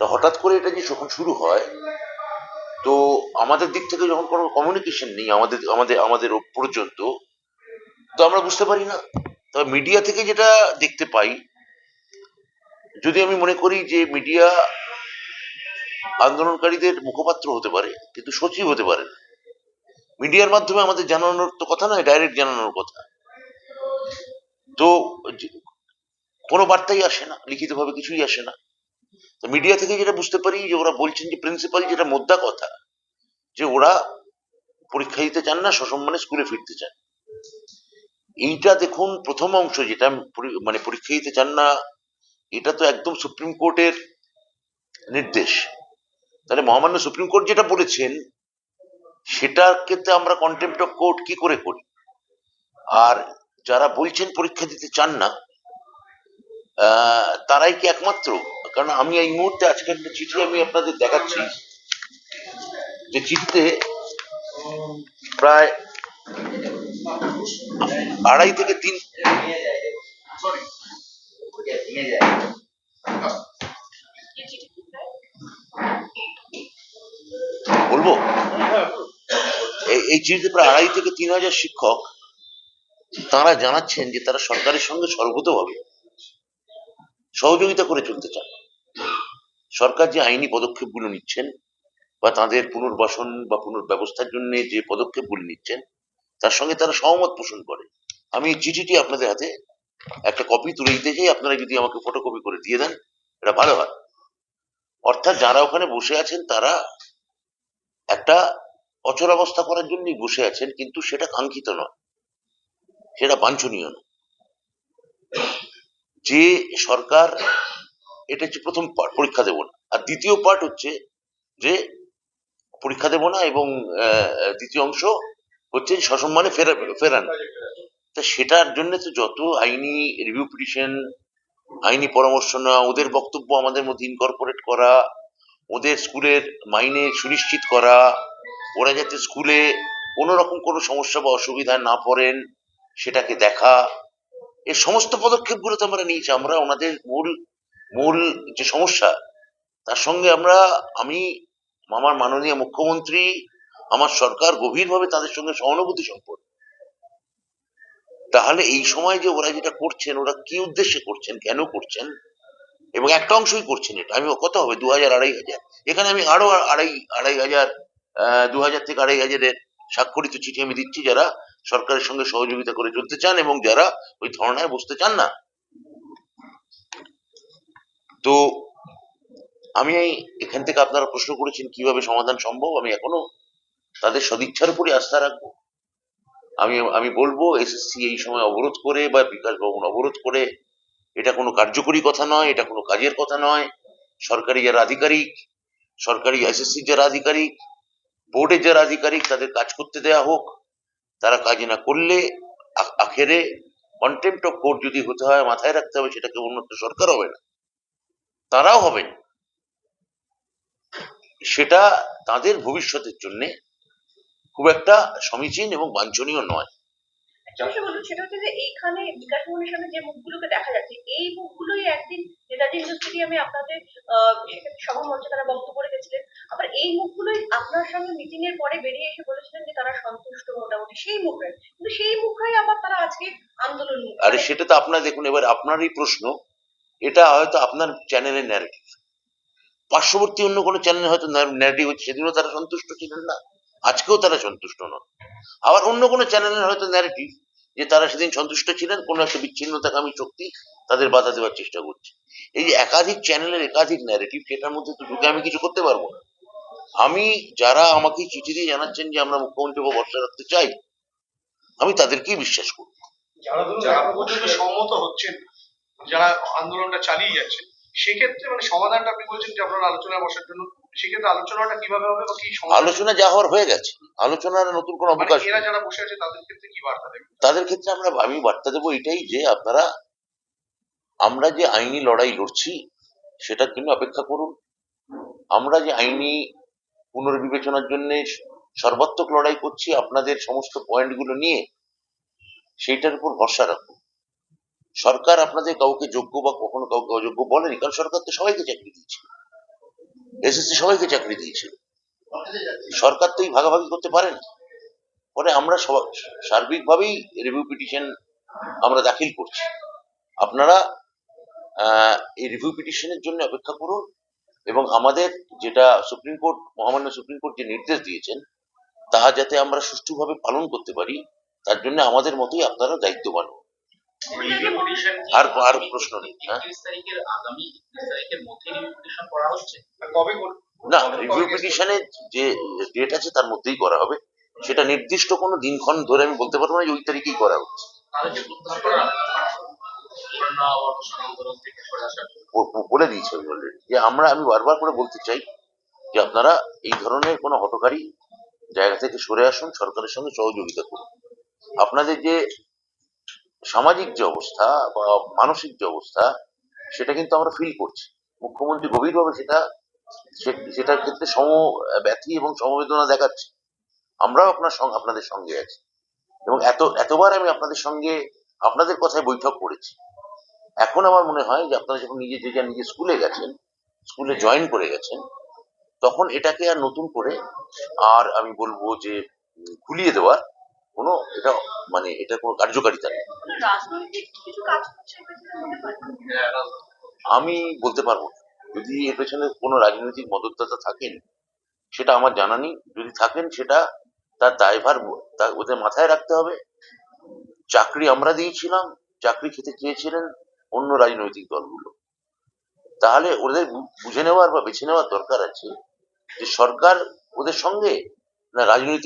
তো হঠাৎ করে এটা যে যখন শুরু হয়, তো আমাদের দিক থেকে যখন কোনো কমিউনিকেশন নেই আমাদের আমাদের আমাদের পর্যন্ত, তো আমরা বুঝতে পারি না। তবে মিডিয়া থেকে যেটা দেখতে পাই, যদি আমি মনে করি যে মিডিয়া আন্দোলনকারীদের মুখপাত্র হতে পারে কিন্তু সচিব হতে পারে না। মিডিয়ার মাধ্যমে আমাদের জানানোর তো কথা নয়, ডাইরেক্ট জানানোর কথা। তো কোনো বার্তাই আসে না, লিখিত ভাবে কিছুই আসে না। তো মিডিয়া থেকে যেটা বুঝতে পারি যে ওরা বলছেন যে প্রিন্সিপাল যেটা মোদ্দা কথা, যে ওরা পরীক্ষা দিতে চান না, সসম্মানে স্কুলে ফিরতে চান। এইটা দেখুন, প্রথম অংশ যেটা মানে পরীক্ষা দিতে চান না, এটা তো একদম সুপ্রিম কোর্টের নির্দেশ। তাহলে মহামান্য সুপ্রিম কোর্ট যেটা বলেছেন সেটার ক্ষেত্রে আমরা কন্টেম্প্ট অফ কোর্ট কি করে করি? আর যারা বলছেন পরীক্ষা দিতে চান না, তারাই কি একমাত্র? কারণ আমি এই মুহূর্তে আজকে একটা চিঠি আমি আপনাদের দেখাচ্ছি, যে চিঠিতে প্রায় 2.5 থেকে 3 বলবো, এই চিঠিতে প্রায় 2.5 থেকে 3,000 শিক্ষক তারা জানাচ্ছেন যে তারা সরকারের সঙ্গে সর্বতভাবে সহযোগিতা করে চলতে চান। সরকার যে আইনি পদক্ষেপগুলো নিচ্ছেন বা তাদের পুনর্বাসন বা পুনর্ব্যবস্থার জন্য যে পদক্ষেপগুলি নিচ্ছেন, তার সঙ্গে তারা সহমত পোষণ করে। আমি এই চিঠিটি আপনাদের হাতে একটা কপি তুলে দিতে চাই, আপনারা যদি আমাকে ফটোকপি করে দিয়ে দেন এটা ভালো হয়। অর্থাৎ যারা ওখানে বসে আছেন তারা একটা অচলাবস্থা করার জন্যই বসে আছেন, কিন্তু সেটা কাঙ্ক্ষিত নয়, সেটা বাঞ্ছনীয় নয়। যে সরকার, এটা হচ্ছে প্রথম পার্ট, পরীক্ষা দেব না। আর দ্বিতীয় পার্ট হচ্ছে যে পরীক্ষা দেব না, এবং দ্বিতীয় অংশ হচ্ছে সসম্মানে ফেরান। তা সেটার জন্য তো যত আইনি রিভিউ পিটিশন, আইনি পরামর্শ নেওয়া, ওদের বক্তব্য আমাদের মধ্যে ইনকর্পোরেট করা, ওদের স্কুলের মাইনে সুনিশ্চিত করা, ওরা যাতে স্কুলে কোনো রকম কোনো সমস্যা বা অসুবিধায় না পড়েন সেটাকে দেখা, এই সমস্ত পদক্ষেপগুলো তো আমরা নিয়েছি। আমরা ওনাদের মূল মূল যে সমস্যা, তার সঙ্গে আমি, আমার মাননীয় মুখ্যমন্ত্রী, আমার সরকার গভীরভাবে তাদের সঙ্গে সহানুভূতি সম্পন্ন। তাহলে এই সময় যে ওরা যেটা করছেন, ওরা কি উদ্দেশ্যে করছেন, কেন করছেন, এবং একটা অংশই করছেন এটা, আমি কত হবে 2,000 2,500, এখানে আমি আরো আড়াই হাজার 2,000 থেকে 2,500-এর স্বাক্ষরিত চিঠি আমি দিচ্ছি, যারা সরকারের সঙ্গে সহযোগিতা করে চলতে চান এবং যারা ওই ধর্নায় বসতে চান না। তো আমি এখান থেকে, আপনারা প্রশ্ন করেছেন কিভাবে সমাধান সম্ভব, আমি এখনো তাদের সদিচ্ছার উপরই আস্থা রাখবো। আমি বলবো এসএসসি এই সময় অবরোধ করে বা বিকাশ ভবন অবরোধ করে এটা কোনো কার্যকরী কথা নয়, এটা কোনো কাজের কথা নয়। সরকারি যারা আধিকারিক, সরকারি এসএসসির যারা আধিকারিক, বোর্ডের যারা আধিকারিক, তাদের কাজ করতে দেয়া হোক। তারা কাজ না করলে আখেরে কন্টেম্প্ট অফ কোর্ট যদি হতে হয়, মাথায় রাখতে হবে সেটাকে উন্নত সরকার হবে না, তারাও হবেন। সেটা তাদের ভবিষ্যতের জন্য খুব একটা সমীচীন এবং বাঞ্ছনীয় নয়। সেটা হচ্ছে যে এইখানে বিকাশ ভবনের সামনে যে মুখগুলোকে দেখা যাচ্ছে, এই মুখগুলোই একদিন নেতাজি স্টেডিয়ামে আপনাদের সভা মঞ্চে তারা বক্তব্য রেখেছিলেন। আবার এই মুখগুলোই আপনার সঙ্গে মিটিং এর পরে বেরিয়ে এসে বলেছিলেন যে তারা সন্তুষ্ট মোটামুটি সেই মুখের, কিন্তু সেই মুখরাই আবার তারা আজকে আন্দোলন। আরে সেটা তো আপনার, দেখুন এবার আপনারই প্রশ্ন, এটা হয়তো আপনার চ্যানেলের ন্যারেটিভ, পার্শ্ববর্তী অন্য কোনো চ্যানেলে হয়তো ন্যারেটিভ হচ্ছে, সেদিনও তারা সন্তুষ্ট ছিলেন না, আজকেও তারা সন্তুষ্ট নন। আবার অন্য কোনো চ্যানেলের হয়তো ন্যারেটিভ যে তারা সেদিন সন্তুষ্ট ছিলেন, কোনো একটা বিচ্ছিন্নতাকামী শক্তি তাদের বাধা দেওয়ার চেষ্টা করছে। এই যে একাধিক চ্যানেলের একাধিক ন্যারেটিভ, সেটার মধ্যে তো ঢুকে আমি কিছু করতে পারবো না। আমি, যারা আমাকে চিঠি দিয়ে জানাচ্ছেন যে আমরা মুখ্যমন্ত্রীকে ভরসা রাখতে চাই, আমি তাদেরকেই বিশ্বাস করব। যারা পর্যন্ত সম্মত হচ্ছেন, যারা আন্দোলনটা চালিয়ে যাচ্ছেন, সেক্ষেত্রে মানে সমাধানটা আপনি বলছেন যে আপনারা আলোচনায় বসার জন্য, সেক্ষেত্রে আলোচনাটা কিভাবে হবে বা কি আলোচনা যা হওয়ার হয়ে গেছে, আলোচনার নতুন কোনো অবকাশ, এরা যারা বসে আছে তাদের ক্ষেত্রে কি বার্তা দেবেন? তাদের ক্ষেত্রে আমি বার্তা দেবো এটাই যে আপনারা, আমরা যে আইনি লড়াই লড়ছি সেটার জন্য অপেক্ষা করুন। আমরা যে আইনি পুনর্বিবেচনার জন্য সর্বাত্মক লড়াই করছি, আপনাদের সমস্ত পয়েন্টগুলো নিয়ে সেইটার উপর ভরসা রাখুন। সরকার আপনাদের কাউকে যোগ্য বা কখনো কাউকে অযোগ্য বলেনি, কারণ সরকার তো সবাইকে চাকরি দিচ্ছে। এসএসসি সবাইকে চাকরি দিয়েছিল, সরকার তো এই ভাগাভাগি করতে পারে না। ফলে আমরা সার্বিকভাবেই রিভিউ পিটিশন আমরা দাখিল করছি। আপনারা এই রিভিউ পিটিশনের জন্য অপেক্ষা করুন, এবং আমাদের যেটা সুপ্রিম কোর্ট, মহামান্য সুপ্রিম কোর্ট যে নির্দেশ দিয়েছেন, তাহা যাতে আমরা সুষ্ঠুভাবে পালন করতে পারি, তার জন্য আমাদের মতোই আপনারা দায়িত্ববান হন। রিভিউ পিটিশন আর প্রশ্ন নেই। হ্যাঁ, 31 তারিখের আগামী 31 তারিখের মধ্যে রিভিউ পিটিশন করা হচ্ছে। আর কবে করবেন? না, রিভিউ পিটিশনের যে ডেট আছে তার মধ্যেই করা হবে। সেটা নির্দিষ্ট কোনো দিনক্ষণ ধরে আমি বলতে পারবো না যে ওই তারিখেই করা হচ্ছে। তাদেরকে প্রত্যাহার করা বন্যা অবসর আন্দোলন থেকে সরে আসার জন্য। বলে দিয়েছি আমি অলরেডি যে আমি বারবার করে বলতে চাই যে আপনারা এই ধরনের কোনো হঠকারী জায়গা থেকে সরে আসুন, সরকারের সঙ্গে সহযোগিতা করুন। আপনাদের যে সামাজিক যে অবস্থা বা মানসিক যে অবস্থা, সেটা কিন্তু আমরা ফিল করছি। মুখ্যমন্ত্রী গভীরভাবে সেটার ক্ষেত্রে ব্যথী এবং সমবেদনা দেখাচ্ছে। আমরাও আপনাদের সঙ্গে আছি, এবং এতবার আমি আপনাদের কথায় বৈঠক করেছি। এখন আমার মনে হয় যে আপনারা যখন নিজে স্কুলে গেছেন, স্কুলে জয়েন করে গেছেন, তখন এটাকে আর নতুন করে আর আমি বলবো যে ভুলিয়ে দেওয়ার এটা কোনো কার্যকারিতা নেই। রাজনৈতিক কিছু কাজ করছে এর পেছনে মনে হয়? আমি বলতে পারবো না। যদি এর পেছনে কোনো রাজনৈতিক মদতদাতা থাকেন, সেটা আমার জানা নেই। যদি থাকেন, সেটা তার দায়ভার ওদের মাথায় রাখতে হবে। চাকরি আমরা দিয়েছিলাম, চাকরি খেতে চেয়েছিলেন অন্য রাজনৈতিক দলগুলো। তাহলে ওদের বুঝে নেওয়ার বা বেছে নেওয়ার দরকার আছে যে সরকার ওদের সঙ্গে না রাজনৈতিক